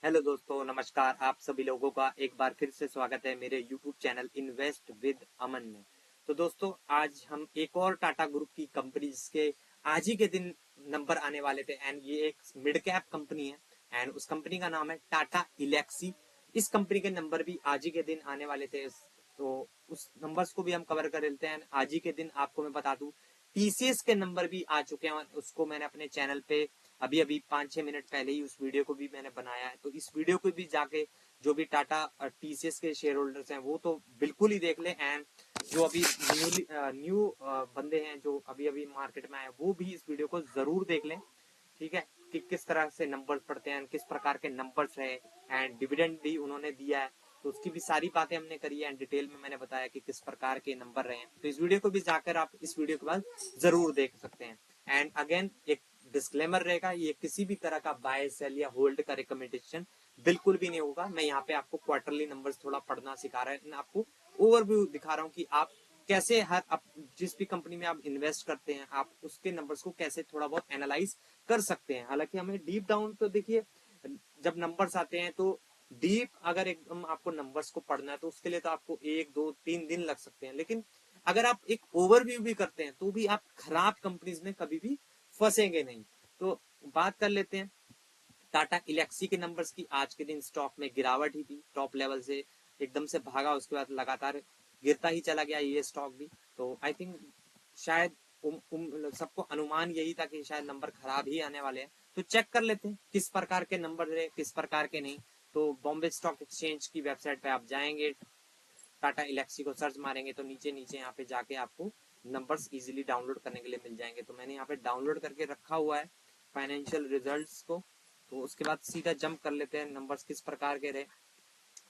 Hello दोस्तों, नमस्कार। आप सभी लोगों का एक बार फिर से स्वागत है मेरे यूट्यूब चैनल इन्वेस्ट विद अमन में। तो दोस्तों, आज हम एक और टाटा ग्रुप की कंपनी जिसके आज ही के दिन नंबर आने वाले थे एंड ये एक मिड कैप कंपनी है एंड उस कंपनी का नाम है टाटा इलेक्सी। इस कंपनी के नंबर भी आज ही के दिन आने वाले थे, तो उस नंबर्स को भी हम कवर कर लेते हैं। आज ही के दिन आपको मैं बता दूं, टीसीएस के नंबर भी आ चुके हैं। उसको मैंने अपने चैनल पे अभी अभी 5-6 मिनट पहले ही उस वीडियो को भी मैंने बनाया है, तो इस वीडियो को भी जाके जो भी टाटा टीसीएस के शेयर होल्डर्स हैं वो तो बिल्कुल ही देख लें एंड जो अभी न्यू बंदे हैं जो अभी अभी मार्केट में आए वो भी इस वीडियो को जरूर देख लें। ठीक है, कि किस तरह से नंबर पड़ते हैं, किस प्रकार के नंबर्स रहे एंड डिविडेंड भी उन्होंने दिया है, तो उसकी भी सारी बातें हमने करी है एंड डिटेल में मैंने बताया कि किस प्रकार के नंबर रहे हैं। तो इस वीडियो को भी जाकर आप इस वीडियो के बाद जरूर देख सकते हैं। एंड अगेन एक डिस्क्लेमर रहेगा, ये किसी भी तरह का बाय सेल या होल्ड का रिकमेंडेशन बिल्कुल भी नहीं होगा। मैं यहाँ पे आपको क्वार्टरली नंबर्स थोड़ा पढ़ना सिखा रहा है, आपको ओवरव्यू दिखा रहा हूँ कि आप कैसे जिस भी कंपनी में आप इन्वेस्ट करते हैं आप उसके नंबर्स को कैसे थोड़ा बहुत एनालाइज कर सकते हैं। हालांकि हमें डीप डाउन तो देखिए, जब नंबर्स आते हैं तो डीप अगर एकदम आपको नंबर्स को पढ़ना है तो उसके लिए तो आपको 1 2 3 दिन लग सकते हैं, लेकिन अगर आप एक ओवरव्यू भी करते हैं तो भी आप खराब कंपनीज में कभी भी फंसेंगे नहीं। तो बात कर लेते हैं टाटा इलेक्सी के नंबर्स की। आज के दिन स्टॉक में गिरावट ही थी, टॉप लेवल से एकदम से भागा, उसके बाद लगातार गिरता ही चला गया ये स्टॉक भी। तो आई थिंक शायद सबको अनुमान यही था कि शायद नंबर खराब ही आने वाले हैं। तो चेक कर लेते हैं किस प्रकार के नंबर रहे, किस प्रकार के नहीं। तो बॉम्बे स्टॉक एक्सचेंज की वेबसाइट पे आप जाएंगे, टाटा इलेक्सी को सर्च मारेंगे तो नीचे नीचे यहाँ पे जाके आपको नंबर्स इजीली डाउनलोड करने के लिए मिल जाएंगे। तो मैंने यहाँ पे डाउनलोड करके रखा हुआ है फाइनेंशियल रिजल्ट्स को। तो उसके बाद सीधा जंप कर लेते हैं नंबर्स किस प्रकार के रहे।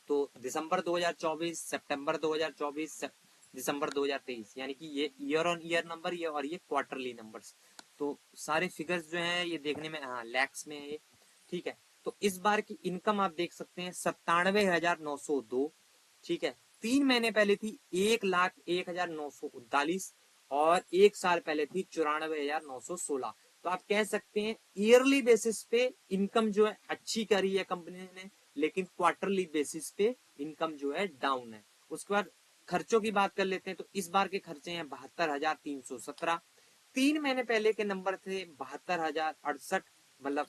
तो दिसंबर 2024, सितंबर 2024, दिसंबर 2023, यानी कि ये ईयर ऑन ईयर नंबर ये और ये क्वार्टरली नंबर्स। तो सारे फिगर्स जो हैं ये देखने में हाँ लैक्स में है ये। ठीक है, तो इस बार की इनकम आप देख सकते हैं 97,902। ठीक है, 3 महीने पहले थी 1,01,939 और एक साल पहले थी 94,916। तो आप कह सकते हैं ईयरली बेसिस पे इनकम जो है अच्छी करी है कंपनी ने, लेकिन क्वार्टरली बेसिस पे इनकम जो है डाउन है। उसके बाद खर्चों की बात कर लेते हैं, तो इस बार के खर्चे हैं 72,317। 3 महीने पहले के नंबर थे 72,068, मतलब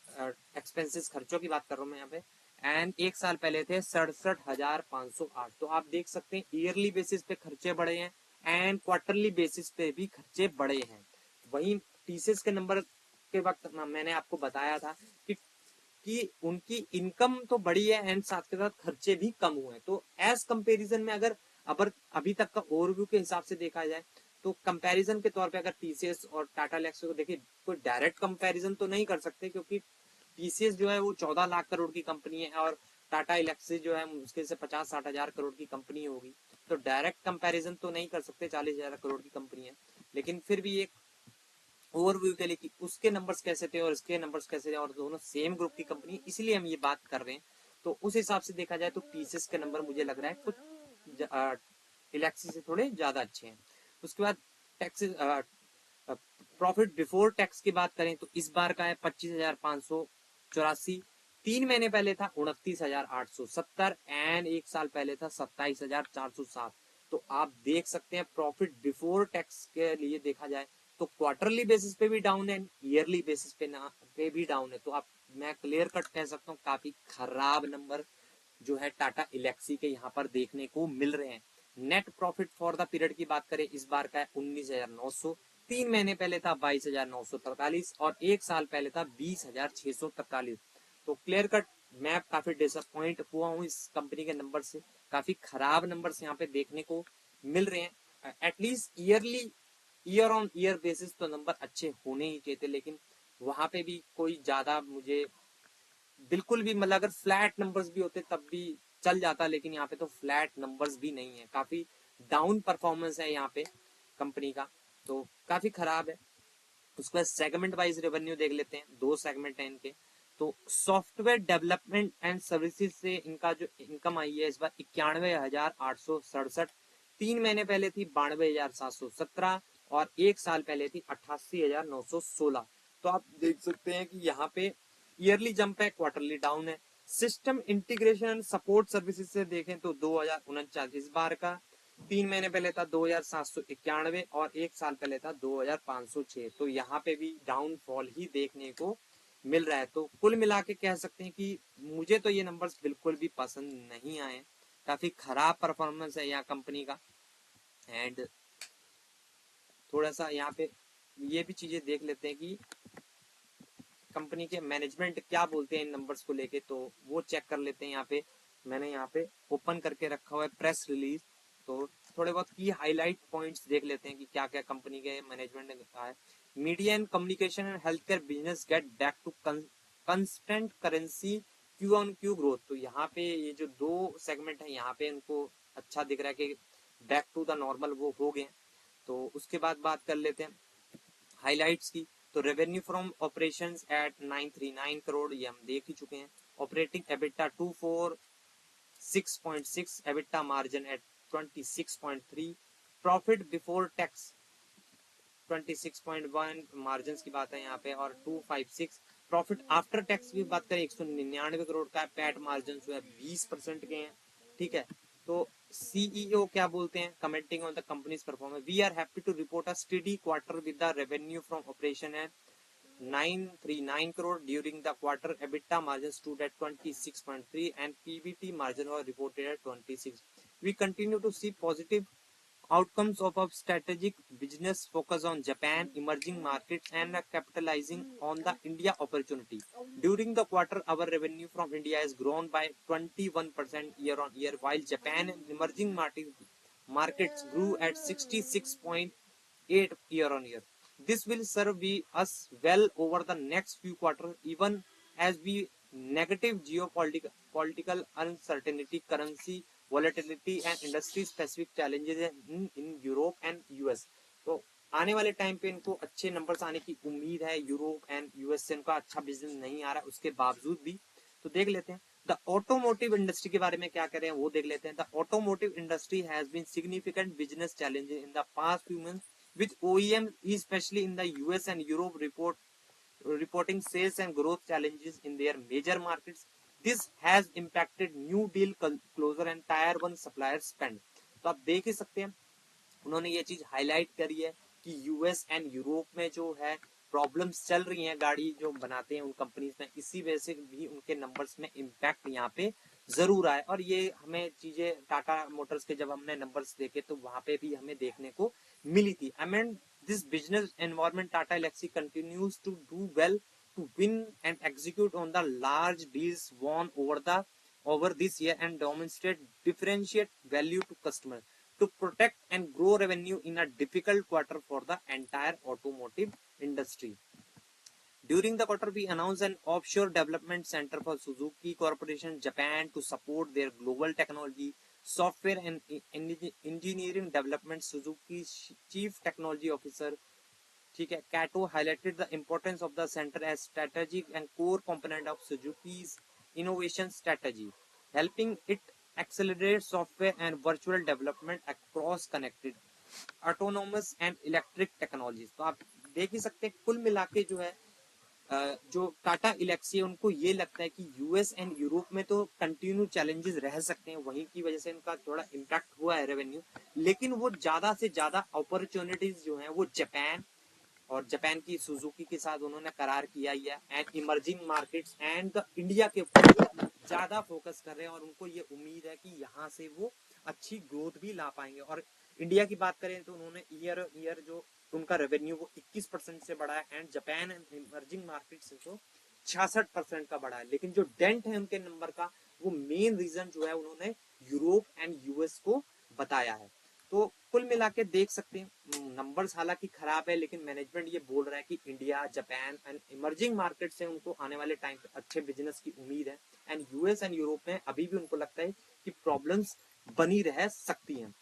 एक्सपेंसेस खर्चों की बात कर रहा हूँ मैं यहाँ पे। एंड एक साल पहले थे 67,508। तो आप देख सकते हैं ईयरली बेसिस पे खर्चे बढ़े हैं एंड क्वार्टरली बेसिस पे भी खर्चे बढ़े हैं। वहीं टीसीएस के नंबर के वक्त मैंने आपको बताया था कि उनकी इनकम तो बढ़ी है एंड साथ के साथ खर्चे भी कम हुए। तो एज कंपैरिजन में अगर अभी तक का ओवरव्यू के हिसाब से देखा जाए तो कंपैरिजन के तौर पे अगर टीसीएस और टाटा इलेक्सी को देखिए, कोई डायरेक्ट कंपैरिजन तो नहीं कर सकते क्योंकि टीसीएस जो है वो 14 लाख करोड़ की कंपनी है और टाटा इलेक्सी जो है मुश्किल से 50-60 हजार करोड़ की कंपनी होगी। तो डायरेक्ट कंपैरिजन तो नहीं कर सकते, 40,000 करोड़ की कंपनी है, लेकिन फिर भी एक ओवरव्यू के लिए कि उसके नंबर्स कैसे थे और इसके नंबर्स कैसे थे और दोनों सेम ग्रुप की कंपनी, इसलिए हम ये बात कर रहे हैं। तो उस हिसाब से देखा जाए तो टीसीएस के नंबर मुझे लग रहा है कुछ इलेक्सी से थोड़े ज्यादा अच्छे हैं। उसके बाद टैक्सेस, प्रॉफिट बिफोर टैक्स की बात करें तो इस बार का है 25,584। 3 महीने पहले था 29,870 एंड एक साल पहले था 27,407। तो आप देख सकते हैं प्रॉफिट बिफोर टैक्स के लिए देखा जाए तो क्वार्टरली बेसिस पे भी डाउन है, ईयरली बेसिस पे भी डाउन है। तो आप मैं क्लियर कट कह सकता हूँ काफी खराब नंबर जो है टाटा इलेक्सी के यहाँ पर देखने को मिल रहे हैं। Net profit for the period की बात करें इस बार का है 19,900। 3 महीने पहले था 22,943 और एक साल पहले था 20,643। तो क्लियर कट मैं काफी डिसअपॉइंट हुआ हूँ इस कंपनी के नंबर से। काफी खराब नंबर्स यहाँ पे देखने को मिल रहे हैं। At least year on year basis तो नंबर अच्छे होने ही चाहिए थे, लेकिन वहां पे भी कोई ज्यादा मुझे बिल्कुल भी, मतलब अगर फ्लैट नंबर्स भी होते तब भी चल जाता, लेकिन यहाँ पे तो फ्लैट नंबर्स भी नहीं है, काफी डाउन परफॉर्मेंस है यहाँ पे कंपनी का, तो काफी खराब है। उसके बाद सेगमेंट वाइज रेवेन्यू देख लेते हैं, 2 सेगमेंट है इनके। तो सॉफ्टवेयर डेवलपमेंट एंड सर्विसेज से इनका जो इनकम आई है इस बार 91,867। 3 महीने पहले थी 92,717 और एक साल पहले थी 88,916। तो आप देख सकते हैं कि यहाँ पे ईयरली जंप है, क्वार्टरली डाउन है। System integration and support services से देखें तो 2049 इस बार का, 3 महीने पहले था 2791 और 1 साल पहले था 2506। तो यहाँ पे भी डाउनफॉल ही देखने को मिल रहा है। तो कुल मिला के कह सकते हैं कि मुझे तो ये नंबर्स बिल्कुल भी पसंद नहीं आए, काफी खराब परफॉर्मेंस है यहाँ कंपनी का। एंड थोड़ा सा यहाँ पे ये भी चीजें देख लेते हैं कि कंपनी के मैनेजमेंट क्या बोलते हैं इन नंबर्स को लेके, तो वो चेक कर लेते हैं। यहाँ पे मैंने यहाँ पे ओपन करके रखा हुआ है प्रेस रिलीज, तो थोड़े बहुत की हाईलाइट पॉइंट्स देख लेते हैं कि क्या क्या कंपनी के मैनेजमेंट ने कहा है। Media and communication and health care business get back to constant currency Q on Q growth. तो यहाँ पे ये जो दो सेगमेंट है यहाँ पे इनको अच्छा दिख रहा है कि बैक टू द नॉर्मल वो हो गए। तो उसके बाद बात कर लेते हैं हाइलाइट्स की। तो revenue from operations at 939 crore, ये हम देख ही चुके हैं। Operating EBITDA 246.6, EBITDA margin at 26.3, profit before tax 26.1, margin की बात है यहाँ पे, और 256। प्रॉफिट आफ्टर टैक्स की बात करें 199 करोड़ का, पैट मार्जिन जो है 20% के हैं। ठीक है, तो सीईओ क्या बोलते हैं commenting on the company's performance, we are happy to report a steady quarter with the revenue from operation है 939 crore during the quarter. EBITDA margin stood at 26.3 and PBT margin was reported at 26. We continue to see positive outcomes of our strategic business focus on Japan, emerging markets, and capitalizing on the India opportunity. During the quarter, our revenue from India has grown by 21% year on year, while Japan and emerging markets grew at 66.8 year on year. This will serve us well over the next few quarters, even as we negative geopolitical uncertainty, currency volatility and industry specific challenges in Europe and US. तो आने वाले time पे इनको अच्छे numbers आने की उम्मीद है। यूरोप एंड यूएस से इनका अच्छा बिजनेस नहीं आ रहा है उसके बावजूद भी। तो देख लेते हैं द ऑटोमोटिव इंडस्ट्री के बारे में क्या करें वो देख लेते हैं। The automotive industry has been significant business challenges in the past few months with OEM especially in the US and Europe reporting sales and growth challenges in their major markets. This has impacted new deal closure and tier 1 supplier spend. तो आप देख ही सकते हैं उन्होंने ये चीज highlight करी है कि यूएस एंड यूरोप में जो है प्रॉब्लम्स चल रही हैं गाड़ी जो बनाते हैं उन कंपनीज में, इसी वजह से भी उनके नंबर्स में इम्पैक्ट यहाँ पे जरूर आए। और ये हमें चीजें टाटा मोटर्स के जब हमने नंबर्स देखे तो वहां पे भी हमें देखने को मिली थी। I mean this business environment Tata Elxsi continues to do well to win and execute on the large deals won over this year and demonstrate differentiate value to customers to protect and grow revenue in a difficult quarter for the entire automotive industry. During the quarter, we announced an offshore development center for Suzuki Corporation Japan to support their global technology, software and engineering development. Suzuki's Chief Technology Officer ठीक है Kato highlighted the importance of the centre as strategic and core component of Suzuki's innovation strategy, helping it accelerate software and virtual development across connected autonomous and electric technologies। तो आप देख ही सकते हैं कुल मिला के जो है जो टाटा इलेक्सी है उनको ये लगता है कि यूएस एंड यूरोप में तो कंटिन्यू चैलेंजेस रह सकते हैं, वहीं की वजह से इनका थोड़ा इम्पैक्ट हुआ है रेवेन्यू, लेकिन वो ज्यादा से ज्यादा अपॉर्चुनिटीज जो है वो जापान और जापान की सुजुकी के साथ उन्होंने करार किया ही है and emerging markets and the India के ऊपर ज्यादा फोकस कर रहे हैं और उनको ये उम्मीद है कि यहाँ से वो अच्छी ग्रोथ भी ला पाएंगे। और इंडिया की बात करें तो उन्होंने ईयर जो उनका रेवेन्यू वो 21% से बढ़ा है and Japan and emerging market से तो 66% का बढ़ा है। लेकिन जो डेंट है उनके नंबर का वो मेन रीजन जो है उन्होंने यूरोप एंड यूएस को बताया है। तो कुल मिला के देख सकते हैं नंबर्स हालांकि खराब है लेकिन मैनेजमेंट ये बोल रहा है कि India Japan and emerging market से उनको आने वाले टाइम पे अच्छे बिजनेस की उम्मीद है एंड यूएस एंड यूरोप में अभी भी उनको लगता है कि प्रॉब्लम्स बनी रह सकती हैं।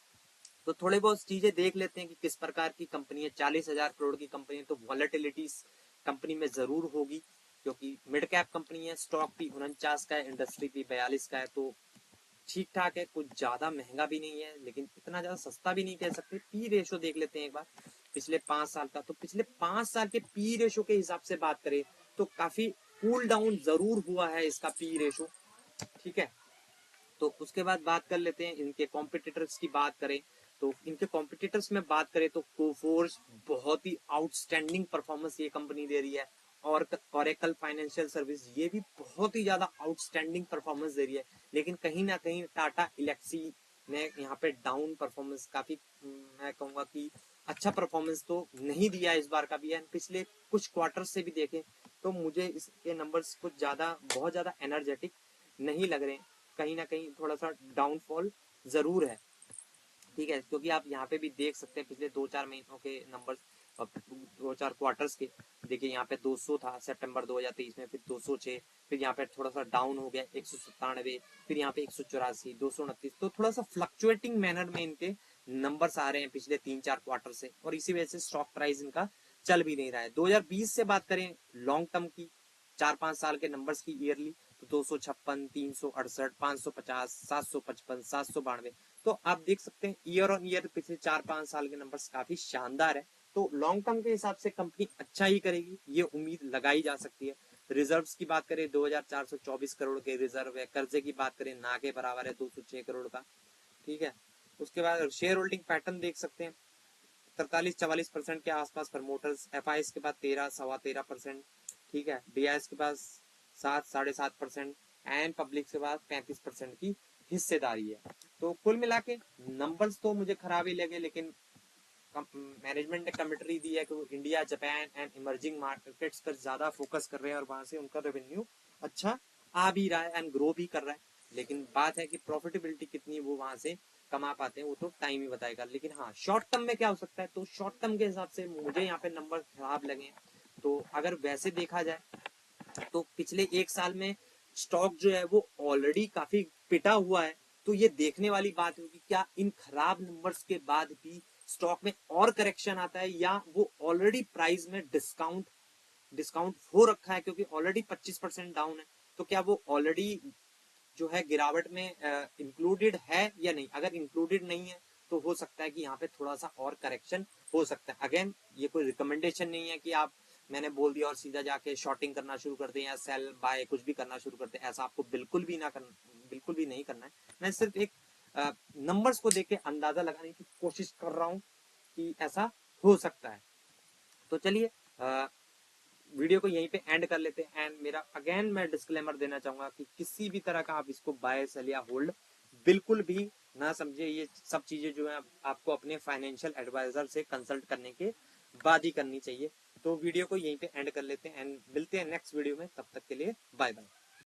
तो थोड़े बहुत चीजें देख लेते हैं कि किस प्रकार की कंपनी है। 40,000 करोड़ की कंपनी है तो वॉलेटिलिटी कंपनी में जरूर होगी क्योंकि मिड कैप कंपनी है, स्टॉक भी 49 का है, इंडस्ट्री भी 42 का है, तो ठीक ठाक है, कुछ ज्यादा महंगा भी नहीं है लेकिन इतना ज्यादा सस्ता भी नहीं कह सकते। पी रेशो देख लेते हैं एक बार पिछले 5 साल का। तो पिछले 5 साल के पी रेशो के हिसाब से बात करें तो काफी कूल डाउन जरूर हुआ है इसका पी रेशो। ठीक है। तो उसके बाद बात कर लेते हैं इनके कॉम्पिटिटर्स की बात करें तो इनके कॉम्पिटिटर्स में बात करें तो कोफोर्स बहुत ही आउटस्टैंडिंग परफॉर्मेंस ये कंपनी दे रही है, और ओरेकल फाइनेंशियल सर्विस ये भी बहुत ही ज्यादा आउटस्टैंडिंग परफॉर्मेंस दे रही है। लेकिन कहीं ना कहीं टाटा इलेक्सी ने यहाँ पे डाउन परफॉर्मेंस काफी, मैं कहूंगा कि अच्छा परफॉर्मेंस तो नहीं दिया इस बार का भी है। पिछले कुछ क्वार्टर से भी देखें तो मुझे इसके नंबर्स कुछ ज्यादा बहुत ज्यादा एनर्जेटिक नहीं लग रहे, कहीं ना कहीं थोड़ा सा डाउनफॉल जरूर है। ठीक है, क्योंकि आप यहाँ पे भी देख सकते हैं पिछले 2-4 महीनों के नंबर्स, 2-4 क्वार्टर्स के। देखिए यहाँ पे 200 था सितंबर 2023 में, फिर 206, फिर यहाँ पे थोड़ा सा डाउन हो गया 197, फिर यहाँ पे 184, 229। तो थोड़ा सा फ्लक्चुएटिंग मैनर में इनके नंबर्स आ रहे हैं पिछले 3-4 क्वार्टर से, और इसी वजह से स्टॉक प्राइस इनका चल भी नहीं रहा है। 2020 से बात करें लॉन्ग टर्म की, 4-5 साल के नंबर्स की ईयरली, तो 256, 368, 550, 755, 792। तो आप देख सकते हैं ईयर ऑन ईयर पिछले 4-5 साल के नंबर्स काफी शानदार है। तो लॉन्ग टर्म के हिसाब से कंपनी अच्छा ही करेगी, ये उम्मीद लगाई जा सकती है। रिजर्व्स की बात करें 2424 करोड़ के रिजर्व है। कर्जे की बात करें ना के बराबर है 206 करोड़ का। ठीक है, उसके बाद शेयर होल्डिंग पैटर्न देख सकते हैं, 43-44% के आसपास प्रमोटर्स, एफ के बाद 13-13.25%। ठीक है, डी के पास 7-7.5% एंड पब्लिक के पास 35% की हिस्सेदारी है। तो कुल मिला के नंबर्स तो मुझे खराब ही लगे, लेकिन मैनेजमेंट ने कमेंट्री दी है कि वो India, Japan and emerging markets पर ज्यादा फोकस कर रहे हैं और वहां से उनका रेवेन्यू अच्छा आ भी रहा है एंड ग्रो भी कर रहा है। लेकिन बात है कि प्रॉफिटेबिलिटी कितनी वो वहां से कमा पाते हैं वो तो टाइम ही बताएगा। लेकिन हाँ, शॉर्ट टर्म में क्या हो सकता है, तो शॉर्ट टर्म के हिसाब से मुझे यहाँ पे नंबर खराब लगे। तो अगर वैसे देखा जाए तो पिछले एक साल में स्टॉक जो है वो ऑलरेडी काफी पिटा हुआ है। तो ये देखने वाली बात होगी क्या इन खराब नंबर्स के बाद भी स्टॉक में और करेक्शन आता है, या वो ऑलरेडी प्राइस में डिस्काउंट डिस्काउंट हो रखा है क्योंकि ऑलरेडी 25% डाउन है। तो क्या वो ऑलरेडी जो है गिरावट में इंक्लूडेड है या नहीं। अगर इंक्लूडेड नहीं है तो हो सकता है कि यहाँ पे थोड़ा सा और करेक्शन हो सकता है। अगेन ये कोई रिकमेंडेशन नहीं है कि आप, मैंने बोल दिया और सीधा जाके शॉर्टिंग करना शुरू कर दें या सेल बाय कुछ भी करना शुरू कर दें, ऐसा आपको बिल्कुल भी ना करना, बिल्कुल भी नहीं करना है। मैं सिर्फ एक नंबर्स को देख के अंदाजा लगाने की कोशिश कर रहा हूँ कि ऐसा हो सकता है। तो चलिए वीडियो को यहीं पे एंड कर लेते हैं। एंड मेरा अगेन मैं डिस्क्लेमर देना चाहूंगा कि किसी भी तरह का आप इसको बाय सेल या होल्ड बिल्कुल भी ना समझे। ये सब चीजें जो है आपको अपने फाइनेंशियल एडवाइजर से कंसल्ट करने के बाद ही करनी चाहिए। तो वीडियो को यहीं पे एंड कर लेते हैं एंड मिलते हैं नेक्स्ट वीडियो में। तब तक के लिए बाय बाय।